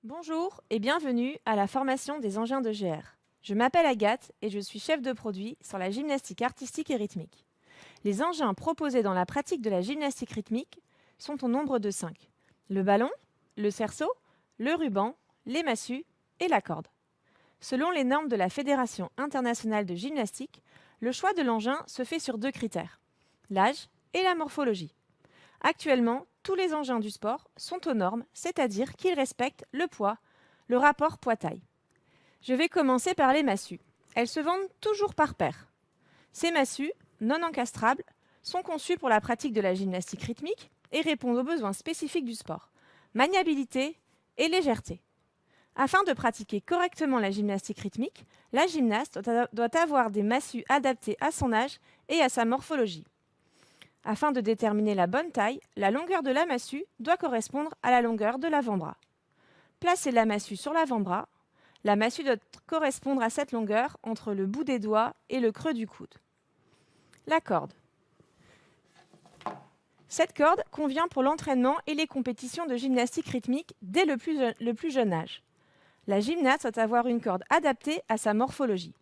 Bonjour et bienvenue à la formation des engins de GR. Je m'appelle Agathe et je suis chef de produit sur la gymnastique artistique et rythmique. Les engins proposés dans la pratique de la gymnastique rythmique sont au nombre de 5. Le ballon, le cerceau, le ruban, les massues et la corde. Selon les normes de la Fédération internationale de gymnastique, le choix de l'engin se fait sur 2 critères, l'âge et la morphologie. Actuellement, tous les engins du sport sont aux normes, c'est-à-dire qu'ils respectent le poids, le rapport poids-taille. Je vais commencer par les massues. Elles se vendent toujours par paire. Ces massues, non encastrables, sont conçues pour la pratique de la gymnastique rythmique et répondent aux besoins spécifiques du sport, maniabilité et légèreté. Afin de pratiquer correctement la gymnastique rythmique, la gymnaste doit avoir des massues adaptées à son âge et à sa morphologie. Afin de déterminer la bonne taille, la longueur de la massue doit correspondre à la longueur de l'avant-bras. Placez la massue sur l'avant-bras. La massue doit correspondre à cette longueur entre le bout des doigts et le creux du coude. La corde. Cette corde convient pour l'entraînement et les compétitions de gymnastique rythmique dès le plus jeune âge. La gymnaste doit avoir une corde adaptée à sa morphologie.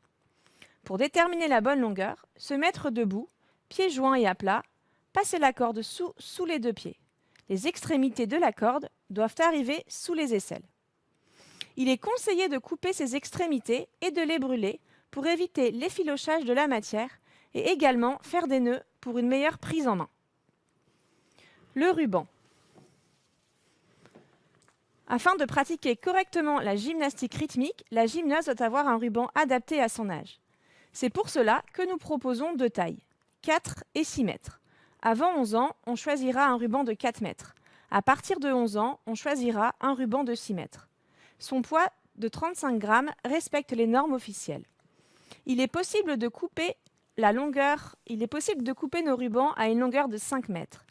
Pour déterminer la bonne longueur, se mettre debout, pieds joints et à plat, passez la corde sous les 2 pieds. Les extrémités de la corde doivent arriver sous les aisselles. Il est conseillé de couper ces extrémités et de les brûler pour éviter l'effilochage de la matière et également faire des nœuds pour une meilleure prise en main. Le ruban. Afin de pratiquer correctement la gymnastique rythmique, la gymnaste doit avoir un ruban adapté à son âge. C'est pour cela que nous proposons 2 tailles, 4 et 6 mètres. Avant 11 ans, on choisira un ruban de 4 mètres. À partir de 11 ans, on choisira un ruban de 6 mètres. Son poids de 35 grammes respecte les normes officielles. Il est possible de couper nos rubans à une longueur de 5 mètres.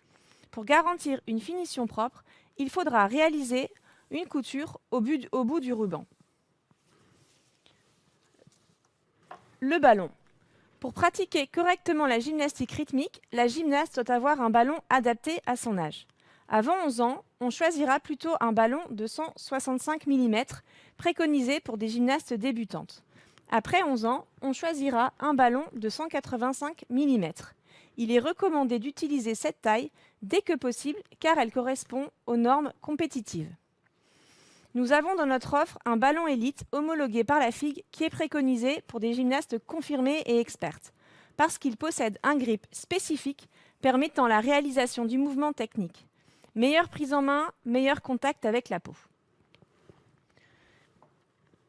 Pour garantir une finition propre, il faudra réaliser une couture au bout du ruban. Le ballon. Pour pratiquer correctement la gymnastique rythmique, la gymnaste doit avoir un ballon adapté à son âge. Avant 11 ans, on choisira plutôt un ballon de 165 mm, préconisé pour des gymnastes débutantes. Après 11 ans, on choisira un ballon de 185 mm. Il est recommandé d'utiliser cette taille dès que possible car elle correspond aux normes compétitives. Nous avons dans notre offre un ballon élite homologué par la FIG qui est préconisé pour des gymnastes confirmés et expertes, parce qu'il possède un grip spécifique permettant la réalisation du mouvement technique. Meilleure prise en main, meilleur contact avec la peau.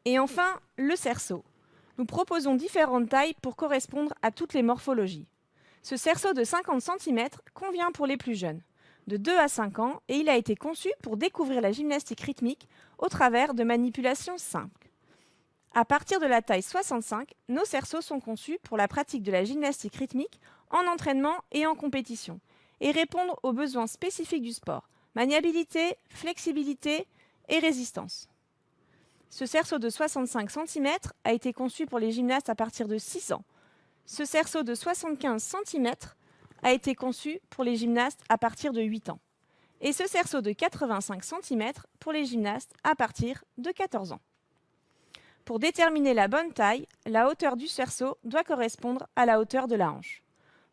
Et enfin, le cerceau. Nous proposons différentes tailles pour correspondre à toutes les morphologies. Ce cerceau de 50 cm convient pour les plus jeunes, de 2 à 5 ans, et il a été conçu pour découvrir la gymnastique rythmique au travers de manipulations simples. À partir de la taille 65, nos cerceaux sont conçus pour la pratique de la gymnastique rythmique en entraînement et en compétition, et répondre aux besoins spécifiques du sport, maniabilité, flexibilité et résistance. Ce cerceau de 65 cm a été conçu pour les gymnastes à partir de 6 ans. Ce cerceau de 75 cm a été conçu pour les gymnastes à partir de 8 ans. Et ce cerceau de 85 cm pour les gymnastes à partir de 14 ans. Pour déterminer la bonne taille, la hauteur du cerceau doit correspondre à la hauteur de la hanche.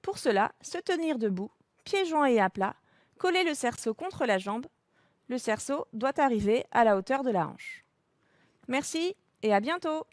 Pour cela, se tenir debout, pieds joints et à plat, coller le cerceau contre la jambe. Le cerceau doit arriver à la hauteur de la hanche. Merci et à bientôt!